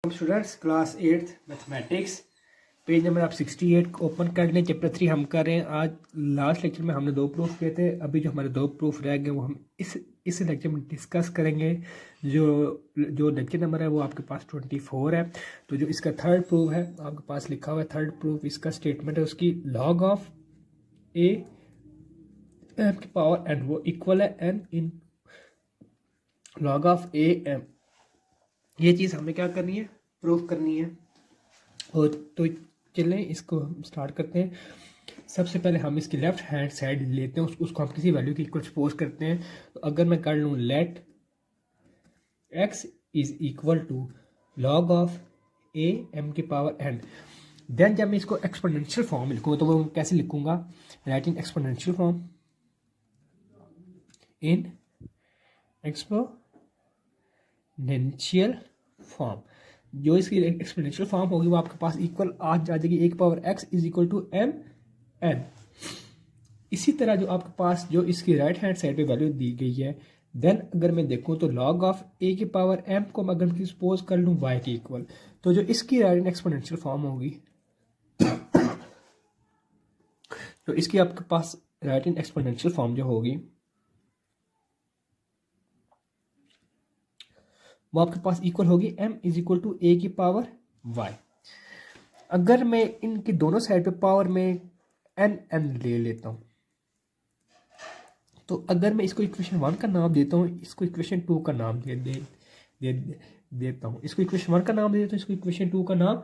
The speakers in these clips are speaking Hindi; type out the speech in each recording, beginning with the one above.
Students class 8th mathematics page number आप 68 ओपन कर लें। चैप्टर 3 हम कर रहे हैं। आज लास्ट लेक्चर में हमने 2 प्रूफ किए थे। अभी जो हमारे 2 प्रूफ रह गए वो हम इस लेक्चर में डिस्कस करेंगे। जो लेक्चर नंबर है वो आपके पास 24 है। तो जो इसका थर्ड प्रूफ है आपके पास लिखा हुआ है। थर्ड प्रूफ इसका स्टेटमेंट है उसकी लॉग ऑफ ए एम की पावर एन वो इक्वल है n in log of a m. ये चीज़ हमें क्या करनी है, प्रूफ करनी है। और तो चलें इसको हम स्टार्ट करते हैं। सबसे पहले हम इसकी लेफ्ट हैंड साइड लेते हैं, उसको हम किसी वैल्यू की इक्वल सपोज करते हैं। तो अगर मैं कर लूँ let x is equal to log of a m की पावर एन, देन जब मैं इसको एक्सपोनेंशियल फॉर्म में लिखूँगा तो वो कैसे लिखूँगा, writing exponential form in exponential form. जो इसकी एक्सपोनेंशियल फॉर्म होगी वो आपके पास इक्वल आ जाएगी एक power x is equal to m n. इसी तरह जो आपके पास जो इसकी राइट हैंड साइड पे वैल्यू दी गई है, देन अगर मैं देखूं तो लॉग ऑफ ए की पावर m को मैं अगर सपोज कर लूं y के इक्वल, तो जो इसकी राइट एक्सपोनेंशियल फॉर्म होगी तो इसकी आपके पास राइट इन एक्सपोनेंशियल फॉर्म जो होगी वो आपके पास इक्वल होगी m इज इक्वल टू ए की पावर y। अगर मैं इनकी दोनों साइड पे पावर में n ले लेता हूं, तो अगर मैं इसको इक्वेशन 1 का नाम देता हूं, इसको इक्वेशन 2 का नाम देता हूं, इसको इक्वेशन 1 का नाम दे देता हूं, इसको इक्वेशन 2 का नाम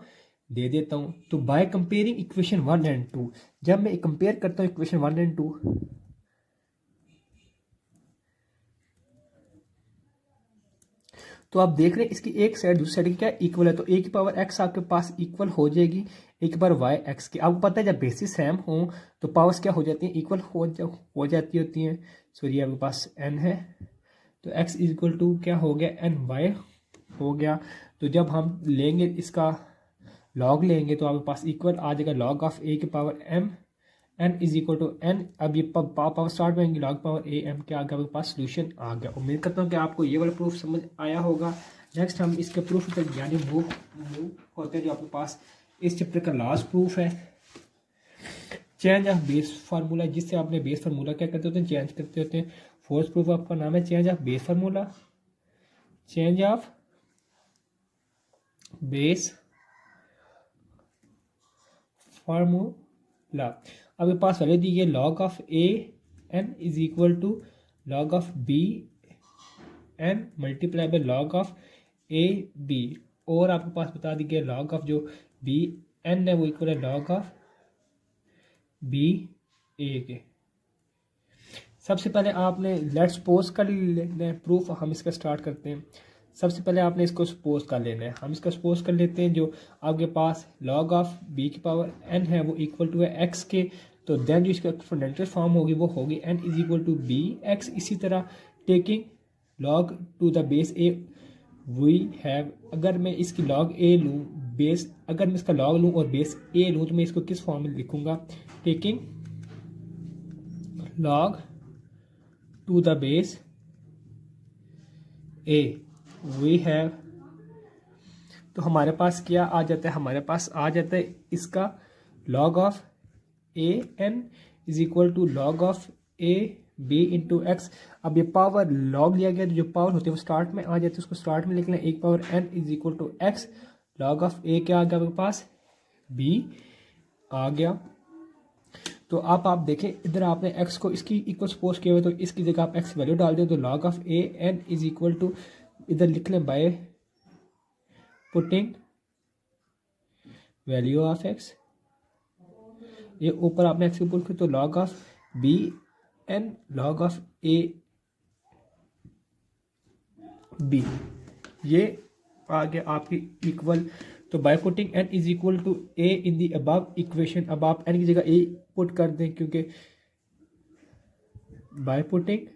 दे देता हूं। तो बाय कंपेयरिंग इक्वेशन 1 एंड 2, जब मैं कंपेयर करता हूं इक्वेशन 1 एंड 2, तो आप देख रहे हैं इसकी एक साइड दूसरी साइड की क्या इक्वल है। तो ए की पावर एक्स आपके पास इक्वल हो जाएगी ए की पावर वाई एक्स की। आपको पता है जब बेसिस सेम हो तो पावर्स क्या हो जाती हैं, इक्वल हो जाती होती हैं। सॉरी आपके पास एन है तो एक्स इज इक्वल टू क्या हो गया, एन वाई हो गया। तो जब हम लेंगे इसका लॉग लेंगे तो आपके पास इक्वल आ जाएगा लॉग ऑफ ए की power m n is equal to n. अब ये पावर स्टार्ट में लॉग पावर ए एम के आगे आपके पास सोल्यूशन आ गया। उम्मीद करता हूँ कि आपको ये वाला प्रूफ समझ आया होगा। नेक्स्ट हम इसके प्रूफ पर यानी मूव होते हैं। जो आपके पास इस चैप्टर का लास्ट प्रूफ है, चेंज ऑफ बेस फार्मूला, जिससे आपने बेस फार्मूला क्या करते होते हैं, चेंज करते होते हैं। फोर्थ प्रूफ आपका नाम है change of base formula, change of base formula. आपके पास वैल्यू दी गई log of A N is equal to log of B n multiply by log of A b, और आपके पास बता दी गई लॉग ऑफ जो बी एन है वो इक्वल है लॉग ऑफ बी ए के। सबसे पहले आपने लेट्स सपोज कर लेना है प्रूफ, हम इसका स्टार्ट करते हैं। सबसे पहले आपने इसको सपोज कर लेना है। हम इसका सपोज कर लेते हैं जो आपके पास लॉग ऑफ बी की पावर एन है वो इक्वल टू है एक्स के। तो देन जो इसका एक्सपोनेंशियल फॉर्म होगी वो होगी n is equal to b x. इसी तरह taking log to the base a we have, अगर मैं इसकी लॉग ए लूँ बेस, अगर मैं इसका लॉग लूँ और बेस ए लूँ तो मैं इसको किस फॉर्म में लिखूंगा, taking log to the base a we have. तो हमारे पास क्या आ जाता है, हमारे पास आ जाता है इसका log of A N is equal to log of A b into x. अब ये पावर लॉग लिया गया तो जो पावर होती है वो स्टार्ट में आ जाती है, उसको स्टार्ट में लिख लें। एक power N is equal to X, log of A क्या आ गया आपके पास, बी आ गया। तो आप देखें इधर आपने x को इसकी इक्वल सपोज किया हुआ, तो इसकी जगह आप x वैल्यू डाल दें तो log of A N is equal to इधर लिख लें by putting value of x, ये ऊपर आपने x की पुट की तो log of B N log of A B, ये आ गया आपकी इक्वल। तो by putting n is equal to a in the above equation, अब आप n की जगह a पुट कर दें क्योंकि by putting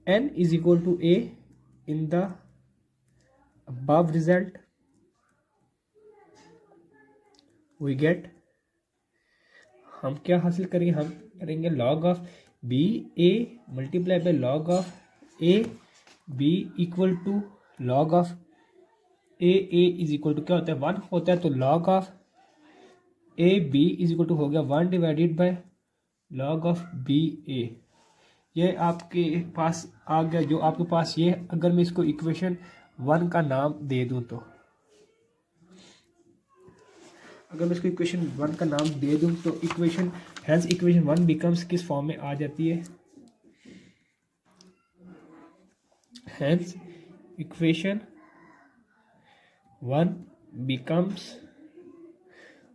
n is equal to a in the above result we get, हम क्या हासिल करेंगे, हम करेंगे log of B A multiply by log of A B equal to log of A is equal to क्या होता है 1 होता है, तो log of A B is equal to हो गया 1 divided by log of B A. ये आपके पास आ गया जो आपके पास ये, अगर मैं इसको इक्वेशन 1 का नाम दे दूं तो, अगर मैं इसको इक्वेशन 1 का नाम दे दूं तो इक्वेशन हैंस इक्वेशन 1 बिकम्स किस फॉर्म में आ जाती है, हैंस इक्वेशन 1 बिकम्स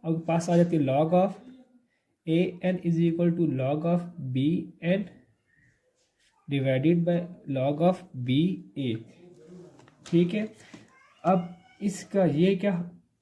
आपके पास आ जाती है log of A N is equal to log of B N divided by log of B A. ठीक है, अब इसका ये क्या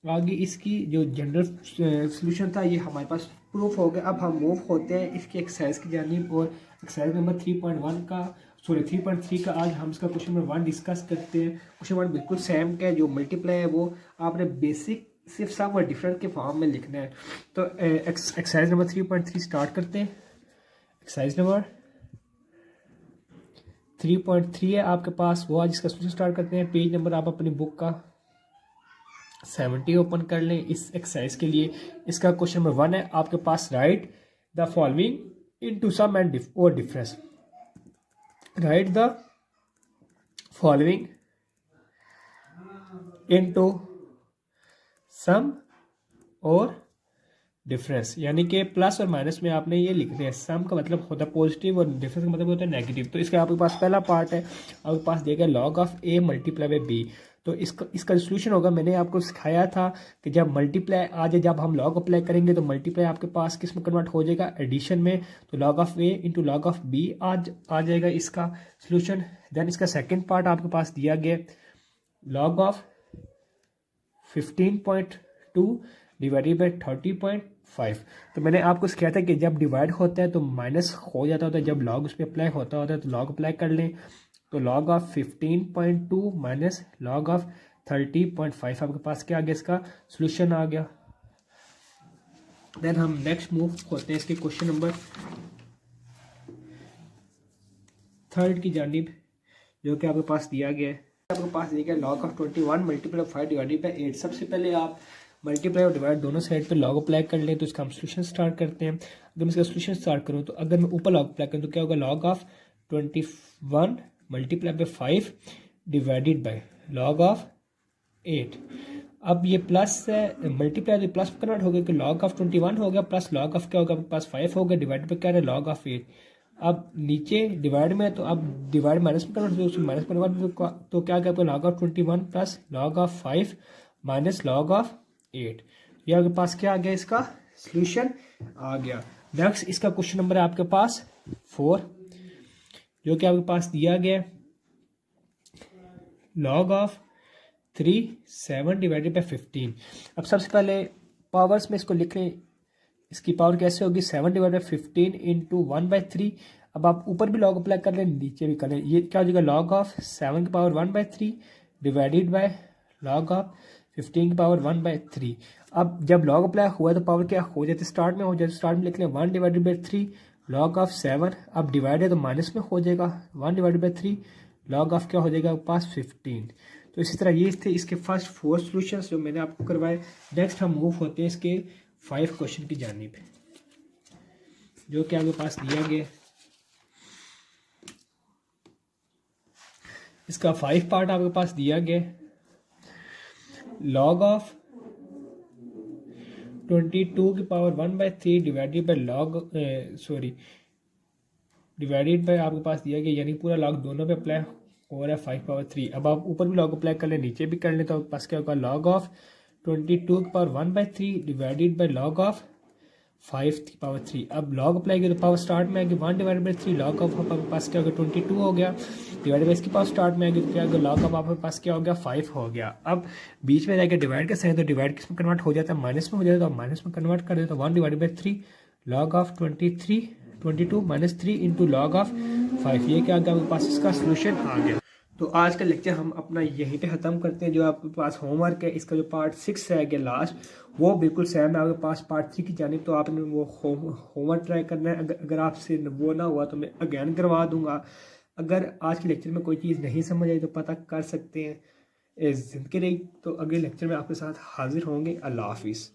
आगे इसकी जो जनरल सॉल्यूशन था ये हमारे पास प्रूफ हो गया। अब हम मूव होते हैं इसकी एक्सरसाइज की जानिब, और एक्सरसाइज नंबर 3.1 का 3.3 का आज हम इसका क्वेश्चन नंबर 1 डिस्कस करते हैं। क्वेश्चन 1 बिल्कुल सेम का है, जो मल्टीप्लाई है वो आपने बेसिक सिर्फ सम और डिफरेंट के फॉर्म में लिखना है। तो एक्सरसाइज नंबर 3.3 स्टार्ट करते हैं। एक्सरसाइज नंबर 3.3 है आपके पास, वो आज इसका सोल्यूशन स्टार्ट करते हैं। पेज नंबर आप अपनी बुक का 70 ओपन कर लें इस एक्सरसाइज के लिए। इसका क्वेश्चन नंबर 1 है आपके पास, write the following into sum and और difference. Write the following into sum और डिफरेंस, यानी कि प्लस और माइनस में आपने ये लिखना है। सम का मतलब होता है पॉजिटिव और डिफरेंस का मतलब होता है नेगेटिव। तो इसका आपके पास पहला पार्ट है, आपके पास दिया गया log of A multiply by B. तो इसका सोल्यूशन होगा, मैंने आपको सिखाया था कि जब मल्टीप्लाई आ जाए, जब हम लॉग अप्लाई करेंगे तो मल्टीप्लाई आपके पास किस में कन्वर्ट हो जाएगा, एडिशन में। तो log of A into log of B आ जाएगा इसका सोल्यूशन। देन इसका सेकेंड पार्ट आपके पास दिया गया लॉग ऑफ 15.2 डिवाइडेड बाई 30.5। तो मैंने आपको सिखाया था कि जब डिवाइड होता है तो माइनस हो जाता होता है, जब लॉग उस पर अप्लाई होता है तो लॉग अप्लाई कर लें। तो log of 15.2 minus log of 30.5 आपके पास क्या आ गया, इसका सोल्यूशन आ गया। देन हम नेक्स्ट मूव होते हैं इसके क्वेश्चन नंबर 3 की जानिब, जो कि आपके पास दिया गया है। आपके पास दिया गया log of 21 multiply 5 divided by 8। सबसे पहले आप मल्टीप्लाई और डिवाइड दोनों साइड पे लॉग अप्लाई कर लें। तो इसका हम सोल्यूशन स्टार्ट करते हैं। अगर मैं इसका सोल्यूशन स्टार्ट करूँ तो अगर मैं ऊपर लॉग अप्लाई करूँ तो क्या होगा, log of 21 multiply by 5 divided by log of 8। अब ये प्लस है, मल्टीप्लाई तो प्लस कन्वर्ट हो गया कि लॉग ऑफ 21 हो गया, प्लस लॉग ऑफ क्या होगा आपके पास 5 हो गया, डिवाइड पे क्या है लॉग ऑफ 8। अब नीचे डिवाइड में, तो अब डिवाइड माइनस में कन्वर्ट हो, उसमें माइनस कन्वर्ट तो क्या गया, log of 21 plus log of 5 minus log of 8। ये आपके पास क्या आ गया, इसका सोल्यूशन आ गया। नेक्स्ट इसका क्वेश्चन नंबर है आपके पास 4, जो कि आपके पास दिया गया लॉग ऑफ 7 डिवाइडेड बाई 15। अब सबसे पहले पावर्स में इसको लिख लें, इसकी पावर कैसे होगी, 7 डिवाइड बाई 15 इंटू 1/3। अब आप ऊपर भी लॉग अप्लाई कर लें, नीचे भी कर लें। ये क्या हो जाएगा, लॉग ऑफ 7 की power 1/3 divided by log of 15 की पावर 1/3। अब जब लॉग अप्लाई हुआ तो पावर क्या हो जाती है, स्टार्ट में हो जाती है। स्टार्ट में लिख लें 1 डिवाइडेड बाई 3 लॉग ऑफ 7। अब डिवाइड है तो माइनस में हो जाएगा, 1 डिवाइडेड बाई 3 लॉग ऑफ क्या हो जाएगा आपके पास 15। तो इसी तरह ये थे इसके फर्स्ट 4 सॉल्यूशंस जो मैंने आपको करवाए। नेक्स्ट हम मूव होते हैं इसके 5 क्वेश्चन की जानिब, जो कि आपके पास दिया गया। इसका 5 पार्ट आपके पास दिया गया, लॉग ऑफ 22 की power 1/3 divided by log divided by आपके पास दिया गया, यानी पूरा लॉग दोनों पे अप्लाई हो रहा है 5/3। अब आप ऊपर भी लॉग अप्लाई कर लें, नीचे भी कर लें, तो आपके पास क्या होगा, लॉग ऑफ 22 की power 1/3 divided by log of 5 की पावर 3। अब लॉग अप्लाई किया तो पावर स्टार्ट में आएगी 1 डिवाइडेड बाई 3 लॉग ऑफ आपके पास क्या होगा 22 हो गया, डिवाइडेड बाई इसकी पावर स्टार्ट में आएगी तो क्या होगा, लॉग ऑफ आपके पास क्या हो गया 5 हो गया। अब बीच में जाकर डिवाइड का साइन, तो डिवाइड किस में कन्वर्ट हो जाता है, माइनस में हो जाता है। तो माइनस में कन्वर्ट कर देते, तो 1 divided by 3 log of 22 minus 3 into log of 5। ये क्या आ गया आपके पास, इसका सोल्यूशन आ गया। तो आज का लेक्चर हम अपना यहीं पे ख़त्म करते हैं। जो आपके पास होमवर्क है, इसका जो पार्ट 6 है कि लास्ट, वो बिल्कुल सेम है आपके पास पार्ट 3 की जानिब। तो आपने वो होमवर्क ट्राई करना है। अगर आपसे वो ना हुआ तो मैं अगेन करवा दूंगा। अगर आज के लेक्चर में कोई चीज़ नहीं समझ आई तो पता कर सकते हैं। ज़िंदगी रही। तो अगले लेक्चर में आपके साथ हाजिर होंगे। अल्लाह हाफिज़।